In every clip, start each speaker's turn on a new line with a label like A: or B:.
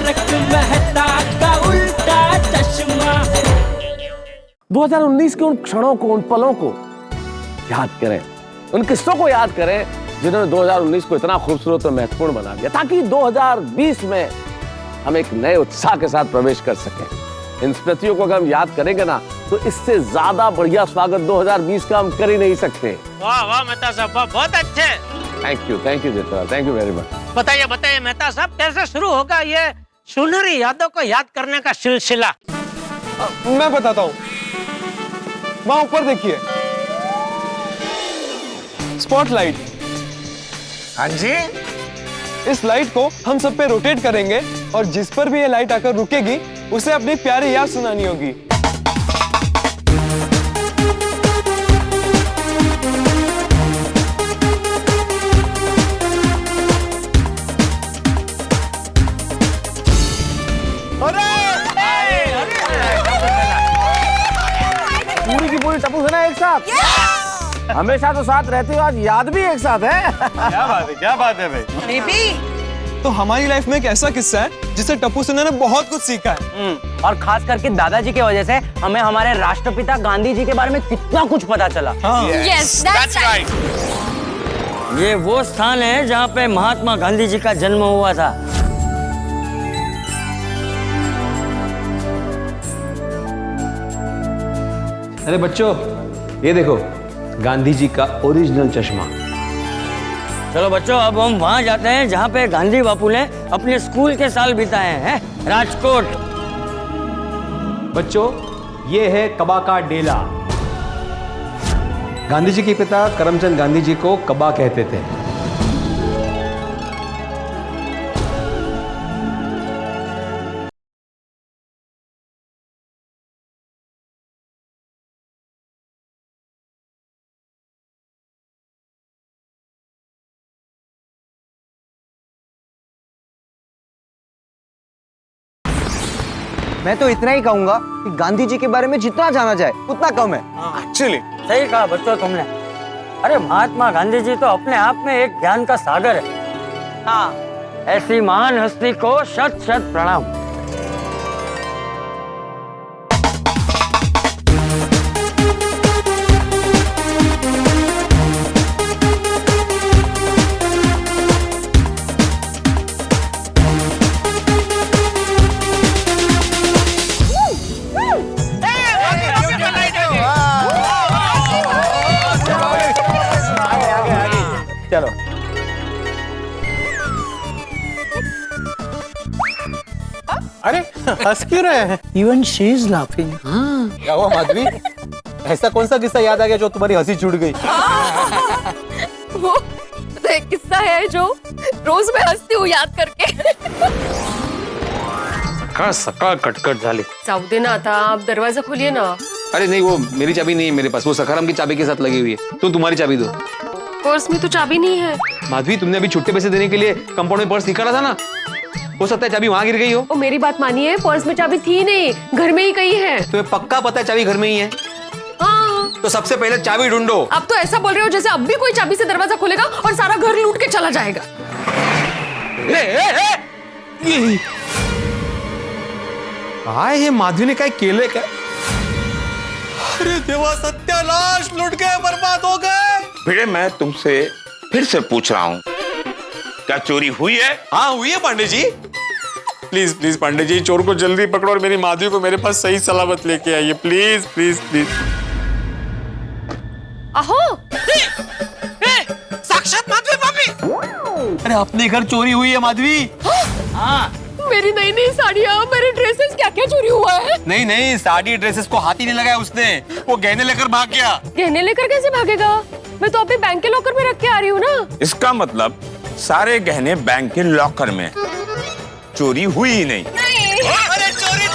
A: तारक मेहता का उल्टा चश्मा।
B: 2019 के उन क्षणों को, उन पलों को याद करें, उन किस्सों को याद करें जिन्होंने 2019 को इतना खूबसूरत और महत्वपूर्ण बना दिया, ताकि 2020 में हम एक नए उत्साह के साथ प्रवेश कर सकें। इन स्मृतियों को अगर हम याद करेंगे ना, तो इससे ज्यादा बढ़िया स्वागत 2020 का हम कर ही नहीं सकते।
C: वाह वाह मेहता साहब, वाह, बहुत अच्छे।
B: Thank you Jetha, thank you very much.
C: बताइए मेहता साहब, कैसे शुरू होगा ये सुनहरी यादों को याद करने का सिलसिला?
D: मैं बताता हूँ, वहां ऊपर देखिए, स्पॉटलाइट।
C: हाँ जी।
D: इस लाइट को हम सब पे रोटेट करेंगे और जिस पर भी ये लाइट आकर रुकेगी उसे अपनी प्यारी याद सुनानी होगी।
B: पूरी की पूरी टप्पू सेना एक साथ। हमेशा तो साथ रहते हो, आज याद भी एक साथ है।
D: क्या बात है भाई। तो हमारी लाइफ में एक ऐसा किस्सा है जिससे टप्पू सेना ने बहुत कुछ सीखा है।
E: और खास करके दादाजी की वजह से हमें हमारे राष्ट्रपिता गांधी जी के बारे में कितना कुछ पता चला।
F: Yes, that's right.
E: ये वो स्थान है जहाँ पे महात्मा गांधी जी का जन्म हुआ था।
G: अरे बच्चों, ये देखो गांधी जी का ओरिजिनल चश्मा।
E: चलो बच्चों, अब हम वहाँ जाते हैं जहाँ पे गांधी बापू ने अपने स्कूल के साल बिताए हैं, राजकोट।
G: बच्चों, ये है कबा का डेला। गांधी जी के पिता करमचंद गांधी जी को कबा कहते थे।
H: मैं तो इतना ही कहूंगा कि गांधी जी के बारे में जितना जाना जाए उतना कम है।
D: एक्चुअली
E: सही कहा बच्चों तुमने। अरे महात्मा गांधी जी तो अपने आप में एक ज्ञान का सागर है। हाँ, ऐसी महान हस्ती को शत शत प्रणाम।
H: चलो
D: अरे हंस क्यों रहे हैं?
C: Even she is laughing.
H: क्या हुआ माधवी, ऐसा कौन सा किस्सा याद आ गया जो तुम्हारी हंसी छूट गई?
F: वो तो एक किस्सा है जो रोज मैं हंसती हूँ याद करके।
I: सकाळ कटकट झाली।
F: जाऊ दे ना आता, आप दरवाजा खोलिए ना।
I: अरे नहीं, वो मेरी चाबी नहीं है मेरे पास, वो सखाराम की चाबी के साथ लगी हुई है। तो तुम्हारी चाबी दो।
F: पर्स में तो चाबी नहीं है।
I: माधवी, तुमने अभी छुट्टे पैसे देने के लिए कंपाउंड में पर्स निकाला था ना, हो सकता है चाबी वहां गिर गई हो।
F: ओ मेरी बात मानिए, पर्स में चाबी थी नहीं, घर में ही कहीं है।
I: तुम्हें पक्का पता है चाबी घर में ही है?
F: हाँ।
I: तो सबसे पहले चाबी ढूंढो।
F: आप तो ऐसा बोल रहे हो जैसे अब भी कोई चाबी से दरवाजा खोलेगा और सारा घर लूट के चला जाएगा।
I: ये माधवी ने काय केलंय काय?
D: अरे देवा, सत्यानाश, लुट गए, बर्बाद हो गए।
J: भिड़े, मैं तुमसे फिर से पूछ रहा हूँ, क्या चोरी हुई है?
D: हाँ हुई है पांडे जी। प्लीज प्लीज पांडे जी, चोर को जल्दी पकड़ो और मेरी माधवी को मेरे पास सही सलामत लेके आइए, प्लीज प्लीज प्लीज।
F: आहो,
C: साक्षात माधवी भाभी।
D: अरे अपने घर चोरी हुई है माधवी।
E: हाँ,
F: मेरी नई नई साड़ियाँ, मेरे ड्रेसेस, क्या क्या चोरी हुआ है?
D: नहीं नहीं, साड़ी ड्रेसेस को हाथ ही नहीं लगाया उसने, वो गहने लेकर भाग गया।
F: गहने लेकर कैसे भागेगा? मैं तो अभी बैंक के लॉकर में रख के आ रही हूँ ना।
J: इसका मतलब सारे गहने बैंक के लॉकर में, चोरी हुई ही नहीं।
D: अरे चोरी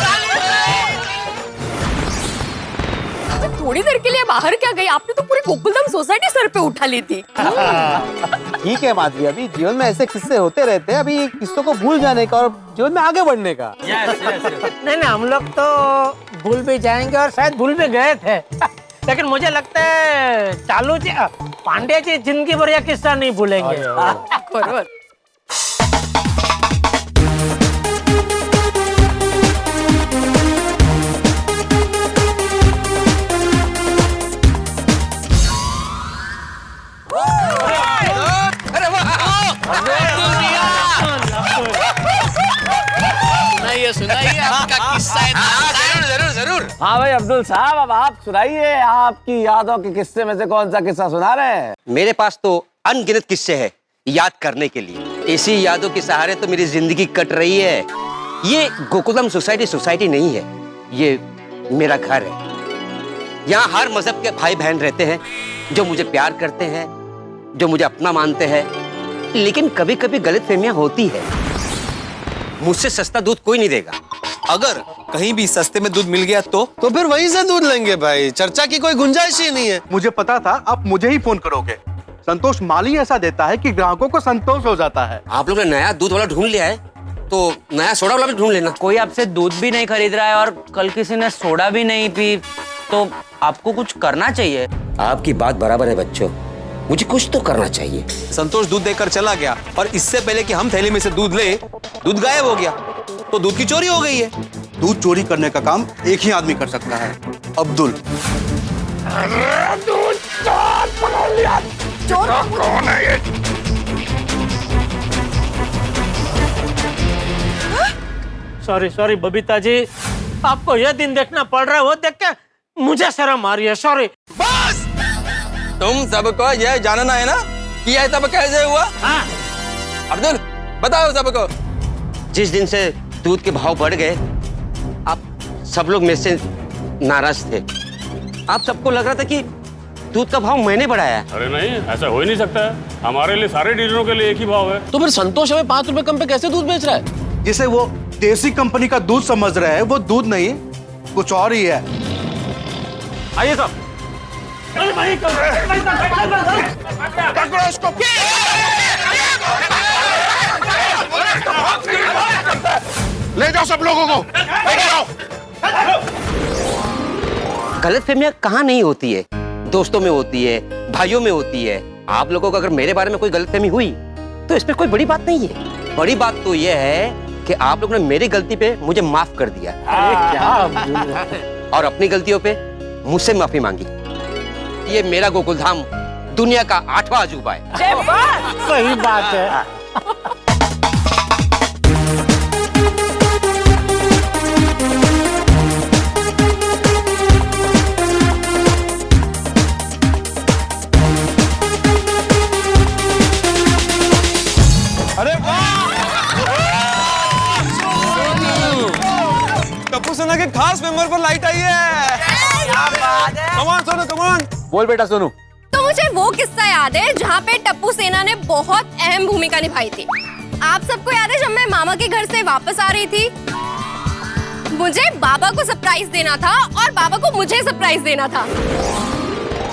F: थोड़ी देर के लिए बाहर क्या गई, आपने तो पूरी गोकुलधाम सोसाइटी सर पे उठा ली थी।
H: ठीक है माधवी, अभी जीवन में ऐसे किस्से होते रहते हैं, अभी किस्सों को भूल जाने का और जीवन में आगे बढ़ने का।
C: नहीं हम लोग तो भूल भी जाएंगे और शायद भूल भी गए थे। लेकिन मुझे लगता है चालू जी, पांडे जी जिंदगी भर यह किस्सा नहीं भूलेंगे।
F: बरोबर।
A: सुनाइए आपका किस्सा।
J: जरूर जरूर जरूर।
B: हाँ भाई अब्दुल साहब, अब आप सुनाइए, आपकी यादों के किस्से में से कौन सा किस्सा सुना रहे हैं?
K: मेरे पास तो अनगिनत किस्से हैं याद करने के लिए। इसी यादों के सहारे तो मेरी जिंदगी कट रही है। ये गोकुलम सोसाइटी नहीं है, ये मेरा घर है। यहाँ हर मजहब के भाई बहन रहते हैं जो मुझे प्यार करते हैं, जो मुझे अपना मानते हैं। लेकिन कभी कभी गलतफहमियां होती है। मुझसे सस्ता दूध कोई नहीं देगा।
H: अगर कहीं भी सस्ते में दूध मिल गया तो फिर वहीं से दूध लेंगे भाई, चर्चा की कोई गुंजाइश ही नहीं है।
L: मुझे पता था आप मुझे ही फोन करोगे। संतोष माली ऐसा देता है कि ग्राहकों को संतोष हो जाता है।
K: आप लोग ने नया दूध वाला ढूंढ लिया है तो नया सोडा वाला भी ढूंढ लेना।
E: कोई आपसे दूध भी नहीं खरीद रहा है और कल किसी ने सोडा भी नहीं पी, तो आपको कुछ करना चाहिए।
K: आपकी बात बराबर है बच्चों, मुझे कुछ तो करना चाहिए।
H: संतोष दूध देकर चला गया और इससे पहले कि हम थैली में से दूध ले, दूध गायब हो गया, तो दूध की चोरी हो गई है।
L: दूध चोरी करने का काम एक ही आदमी कर सकता है, अब्दुल।
J: कौन है ये?
C: सॉरी बबीता जी, आपको यह दिन देखना पड़ रहा है, वो देख के मुझे शर्म आ रही है। सॉरी।
H: बस तुम सबको यह जानना है ना कि यह सब कैसे हुआ?
C: हाँ।
H: अब्दुल बताओ सबको।
K: जिस दिन से दूध के भाव बढ़ गए, आप सब लोग मेरे से नाराज थे। आप सबको लग रहा था कि दूध का भाव मैंने बढ़ाया है।
I: अरे नहीं, ऐसा हो ही नहीं सकता है। हमारे लिए, सारे डीलरों के लिए एक ही भाव है।
H: तो फिर संतोष हमें 5 रुपए कम पे कैसे दूध बेच रहा है?
L: जिसे वो देसी कंपनी का दूध समझ रहे हैं, वो दूध नहीं कुछ और ही है।
I: आइए साहब।
J: ले जाओ सब लोगों को, लेके जाओ।
K: गलतफहमियां कहाँ नहीं होती है, दोस्तों में होती है, भाइयों में होती है। आप लोगों को अगर मेरे बारे में कोई गलतफहमी हुई तो इसमें कोई बड़ी बात नहीं है। बड़ी बात तो यह है कि आप लोगों ने मेरी गलती पे मुझे माफ कर दिया। और अपनी गलतियों पे मुझसे माफी मांगी। ये मेरा गोकुलधाम दुनिया का 8वां अजूबा है।
C: सही बात है।
H: अरे टप्पू सेना के खास मेंबर पर लाइट आई है। Come on Sonu, come on.
B: बोल बेटा सोनू।
F: तो मुझे वो किस्सा याद है जहाँ पे टप्पू सेना ने बहुत अहम भूमिका निभाई थी। आप सबको याद है जब मैं मामा के घर से वापस आ रही थी, मुझे बाबा को सरप्राइज देना था और बाबा को मुझे सरप्राइज देना था।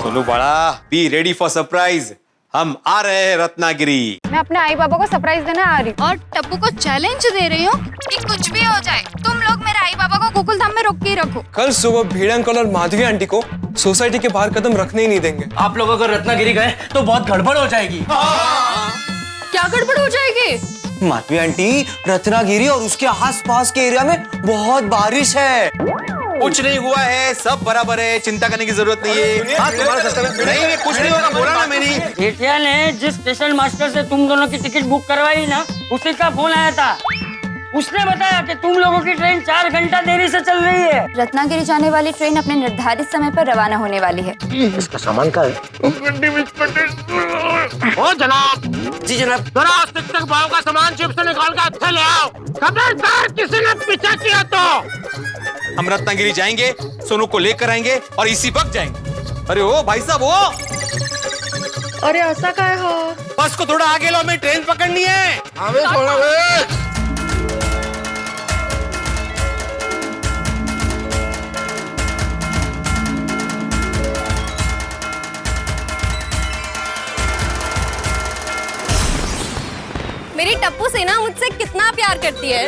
H: सोनू बड़ा, बी रेडी फॉर सरप्राइज। हम आ रहे हैं रत्नागिरी।
M: मैं अपने आई बाबा को सरप्राइज देना आ रही हूँ।
F: और टप्पू को चैलेंज दे रही हूँ कि कुछ भी हो जाए तुम लोग मेरे आई बाबा को गोकुलधाम में रोक के रखो।
H: कल सुबह भीड़ अंकल और माधवी आंटी को सोसाइटी के बाहर कदम रखने ही नहीं देंगे।
A: आप लोग अगर रत्नागिरी गए तो बहुत गड़बड़ हो जाएगी।
F: क्या गड़बड़ हो जाएगी?
H: माधवी आंटी, रत्नागिरी और उसके आसपास के एरिया में बहुत बारिश है। कुछ नहीं हुआ है, सब बराबर है, चिंता करने की जरूरत नहीं है। हाँ, तुम्हारा सिस्टम नहीं, कुछ नहीं होगा, बोला ना मैंने।
E: जेठिया ने जिस स्टेशन मास्टर से तुम दोनों की टिकट बुक करवाई ना, उसी का फोन आया था। उसने बताया कि तुम लोगों की ट्रेन 4 घंटा देरी से चल रही है।
M: रत्नागिरी जाने वाली ट्रेन अपने निर्धारित समय पर रवाना होने वाली है।
B: इसका सामान का है।
C: ओ जनाब।
K: जी जनाब।
C: जरा शिक्षक भाव का सामान चिप से निकाल के अच्छे ले आओ। खबरदार किसी ने पीछा किया तो।
H: हम रत्नागिरी जाएंगे, सोनू को लेकर आएंगे और इसी वक्त जाएंगे। अरे ओ भाई साहब, वो
F: अरे ऐसा काय हो?
H: बस को थोड़ा आगे लो, हमें ट्रेन पकड़नी है।
J: हमें छोड़ो बे।
F: मेरी टप्पू सेना मुझसे कितना प्यार करती है।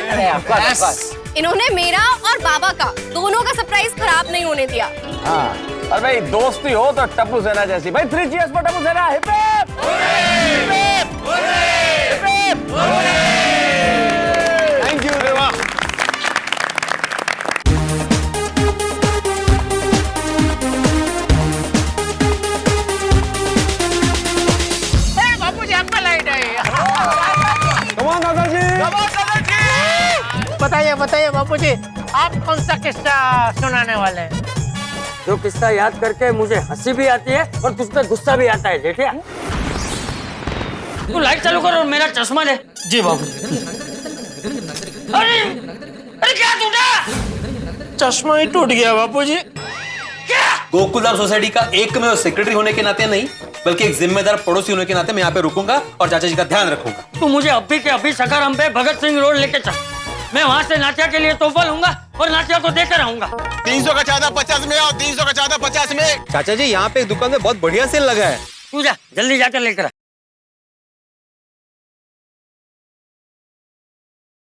F: इन्होंने मेरा और बाबा का दोनों का सरप्राइज खराब नहीं होने दिया।
B: हाँ, और भाई दोस्ती हो तो टप्पू सेना जैसी। भाई 3 cheers for Tappu Sena. Hip hip hip hip. Thank you Reva.
C: Bapu ji आपका लाइट है। बताइए बताइए बापूजी, आप कौन सा किस्सा सुनाने वाले हैं?
E: जो किस्सा याद करके मुझे हंसी भी आती है और तुझ पे गुस्सा भी आता है जेठिया। तू लाइट चालू कर और मेरा चश्मा दे।
C: जी बाबू।
E: अरे अरे क्या टूटा?
C: चश्मा ही टूट गया बापूजी।
H: गोकुलधाम सोसाइटी का एकमेव सेक्रेटरी होने के नाते नहीं, बल्कि एक जिम्मेदार पड़ोसी होने के नाते मैं यहाँ पे रुकूंगा और चाचा जी का ध्यान रखूंगा।
E: तू मुझे अभी के अभी सखाराम पे भगत सिंह रोड लेके चल। मैं वहाँ से नाचिया के लिए तोहफा लूंगा और नाचिया को देकर आऊंगा।
J: 300 का चादा 50 में और 300 का चादा 50 में।
H: चाचा जी यहाँ पे एक दुकान में बहुत बढ़िया सेल लगा है।
E: तू जा जल्दी जाकर लेकर आ।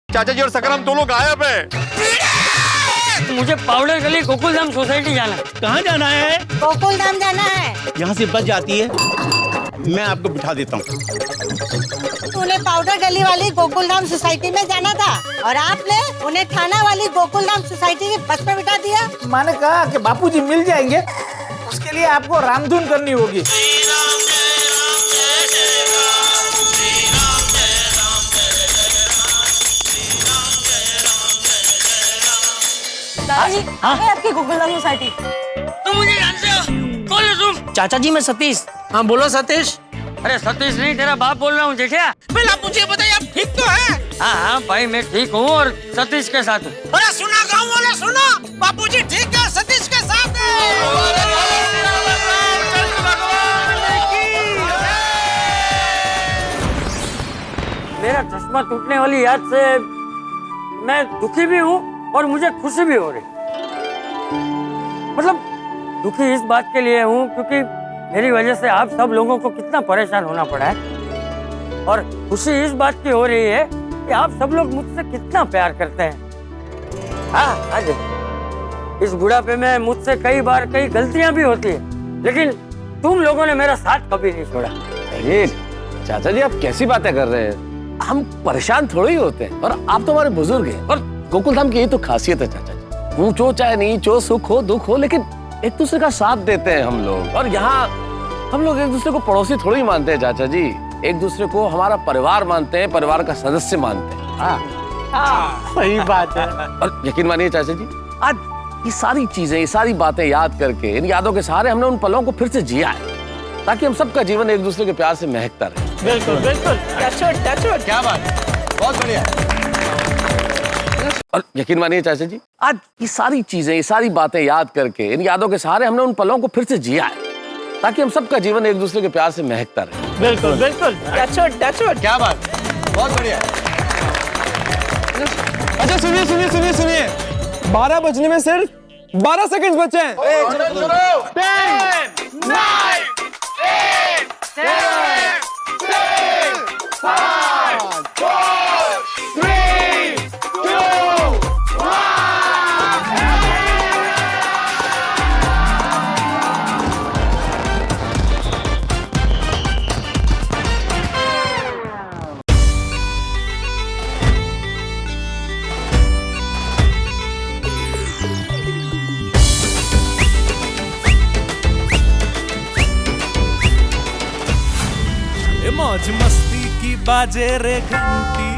J: चाचा जी और सखाराम दोनों गायब है।
E: मुझे पाउडर गली गोकुलधाम सोसाइटी जाना है।
C: कहाँ जाना है?
N: गोकुलधाम जाना है।
L: यहाँ से बस जाती है, मैं आपको बिठा देता हूँ।
N: तूने पाउडर गली वाली गोकुलधाम सोसाइटी में जाना था और आपने उन्हें थाना वाली गोकुलधाम सोसाइटी की बस में बिठा दिया।
C: मैंने कहा कि बापूजी मिल जाएंगे, उसके लिए आपको रामधुन करनी होगी।
N: दादाजी, आपकी गोकुलधाम सोसाइटी।
E: तुम मुझे जानते हो? कौन हो तुम?
C: चाचा जी मैं सतीश। हाँ बोलो सतीश।
E: अरे सतीश नहीं, तेरा बाप बोल रहा हूँ जेठिया।
C: मुझे बताइए आप ठीक तो है?
E: हाँ हाँ भाई मैं ठीक हूँ और सतीश के साथ हूँ।
C: अरे सुना गाँव वाले सुना, बापूजी ठीक है, सतीश के साथ है।
E: मेरा चश्मा टूटने वाली याद से मैं दुखी भी हूँ और मुझे खुशी भी हो रही। मतलब दुखी इस बात के लिए हूँ क्योंकि मेरी वजह से आप सब लोगों को कितना परेशान होना पड़ा है, और खुशी इस बात की हो रही है कि आप सब लोग मुझसे कितना प्यार करते हैं। हाँ हाँ जी, इस बुढ़ापे में मुझसे कई बार कई गलतियां भी होती है, लेकिन तुम लोगों ने मेरा साथ कभी नहीं छोड़ा।
B: अरे चाचा जी आप कैसी बातें कर रहे हैं? हम परेशान थोड़े ही होते हैं, और आप तो हमारे बुजुर्ग हैं, और गोकुलधाम की यही तो खासियत है चाचा जी। ऊंचो चाहे नीचो, सुख हो दुख हो, लेकिन एक दूसरे का साथ देते हैं हम लोग। और यहाँ हम लोग एक दूसरे को पड़ोसी थोड़ी ही मानते हैं चाचा जी, एक दूसरे को हमारा परिवार मानते हैं, परिवार का सदस्य मानते हैं। हाँ
C: सही बात है।
B: और यकीन मानिए चाचा जी, आज ये सारी चीजें, ये सारी बातें याद करके, इन यादों के सहारे हमने उन पलों को फिर से जिया है, ताकि हम सबका जीवन एक दूसरे के प्यार से महकता रहे।
C: बिल्कुल बिल्कुल, क्या बात,
H: बहुत बढ़िया।
B: और यकीन मानिए चाचा जी, आज ये सारी चीजें, ये सारी बातें याद करके, इन यादों के सहारे हमने उन पलों को फिर से जिया है, ताकि हम सबका जीवन एक दूसरे के प्यार से महकता रहे।
C: बिल्कुल बिल्कुल,
H: क्या बात, बहुत बढ़िया।
I: अच्छा सुनिए सुनिए सुनिए सुनिए, 12 बजने में सिर्फ 12 सेकंड बचे हैं।
C: 10, 9, 8, 7, 6, 5, 4, 3, 2, 1।
A: मौज मस्ती की बाजे रे घंटी,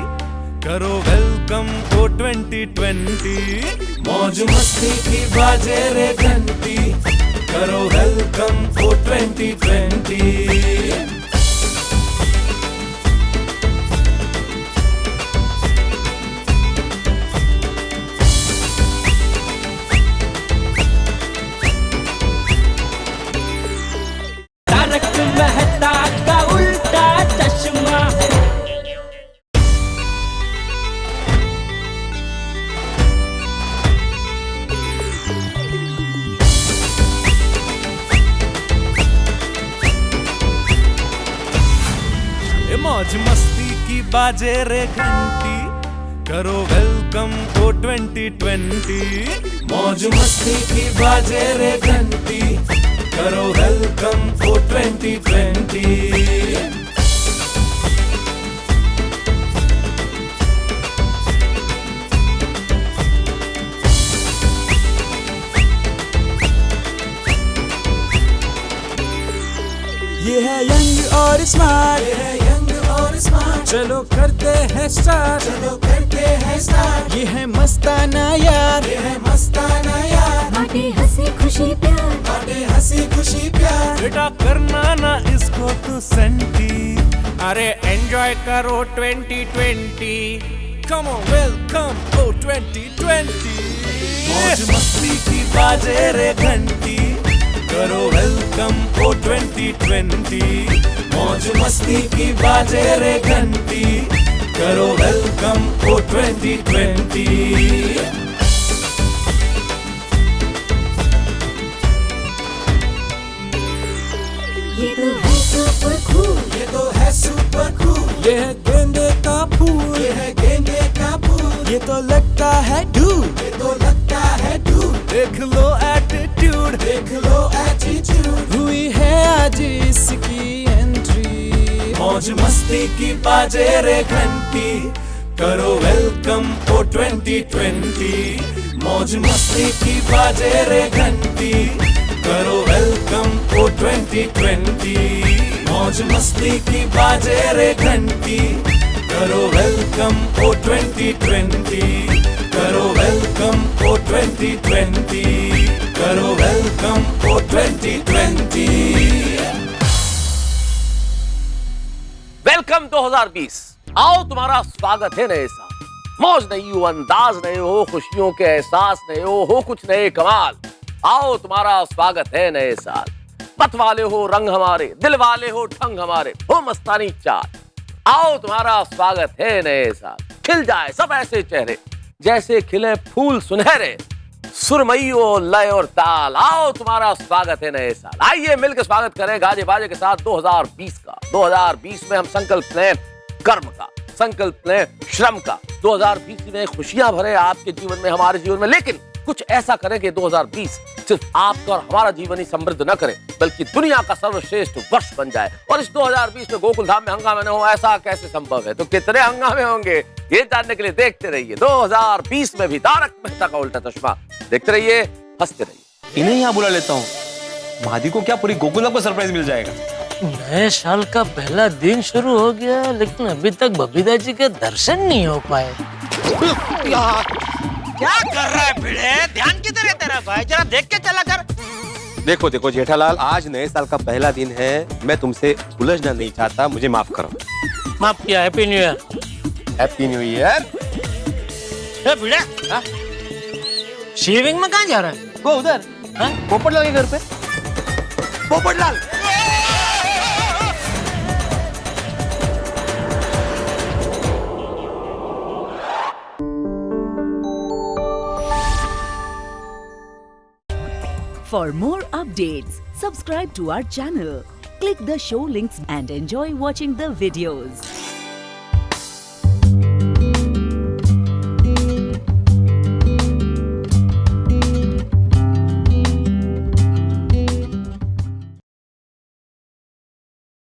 A: करो वेलकम ओ 2020। मौज मस्ती की बाजे रे घंटी, करो वेलकम ओ 2020। तारक मेहता का उल्टा चश्मा। मौज मस्ती की बाजे रे घंटी, करो वेलकम ओ 2020। मौज मस्ती की बाजे रे घंटी, करो वेलकम ओ 2020। ये है यंग और स्मार्ट, चलो करते हैं स्टार्ट, ये है मस्ताना यार, ये है मस्ताना यार।
O: बाटे हंसी खुशी प्यार,
A: बाटे हंसी खुशी प्यार। बेटा करना ना इसको तो सेंटी, अरे एंजॉय करो 2020। कम ऑन वेलकम ओ 2020। मौज मस्ती की बाजे रे घंटी, करो वेलकम ओ 2020। मौज मस्ती की बाजे रे घंटी, करो वेलकम ओ 2020।
O: ये तो है सुपर कूल,
A: ये तो है सुपर कूल। ये है गेंदे का फूल, ये है गेंदे का फूल। ये तो लगता है डूड, ये तो लगता है डूड। देख लो एटीट्यूड, देख लो एटीट्यूड। हुई है आज इसकी एंट्री। मौज मस्ती की बाजे रे घंटी, करो वेलकम ओ 2020। मौज मस्ती की बाजे रे घंटी, करो वेलकम ओ 2020। मौज मस्ती की बाजे रे घंटी, करो वेलकम ओ 2020। करो वेलकम ओ 2020। करो वेलकम ओ 2020।
B: वेलकम 2020। आओ तुम्हारा स्वागत है नए साल। मौज नहीं हो, अंदाज नहीं हो, खुशियों के एहसास नहीं हो कुछ नए कमाल। आओ तुम्हारा स्वागत है नए साल। मत वाले हो रंग हमारे, दिल वाले हो ढंग हमारे, हो मस्तानी चाल। आओ तुम्हारा स्वागत है नए साल। खिल जाए सब ऐसे चेहरे जैसे खिले फूल सुनहरे, सुरमईयो लय और ताल। आओ तुम्हारा स्वागत है नए साल। आइए मिलकर स्वागत करें गाजे बाजे के साथ 2020 का। 2020 में हम संकल्प लें कर्म का, संकल्प लें श्रम का। 2020 में खुशियां भरे आपके जीवन में, हमारे जीवन में, लेकिन कुछ ऐसा करें कि 2020 सिर्फ आपका और हमारा जीवन ही समृद्ध न करे, बल्कि दुनिया का सर्वश्रेष्ठ वर्ष बन जाए। और इस 2020 में गोकुल धाम में हंगामे न हो, ऐसा कैसे संभव है? तो कितने हंगामे होंगे ये जानने के लिए देखते रहिए 2020 में भी तारक मेहता का उल्टा चश्मा। देखते रहिए, हंसते रहिए।
H: इन्हें यहाँ बुला लेता हूँ, भादी को क्या पूरी गोकुल को सरप्राइज मिल जाएगा।
C: नए साल का पहला दिन शुरू हो गया, लेकिन अभी तक बबीता जी के दर्शन नहीं हो पाए।
K: क्या कर रहा है भिड़े? ध्यान किधर है तेरा भाई? जरा देख के चला कर।
H: देखो देखो जेठालाल, आज नए साल का पहला दिन है, मैं तुमसे उलझना नहीं चाहता, मुझे माफ करो।
C: माफ किया। Happy new year.
H: Happy new year.
C: Bhide, shaving में कहाँ जा रहा है?
H: वो उधर पोपटलाल के घर पे। Popatlal
O: For more updates, subscribe to our channel, click the show links and enjoy watching the videos.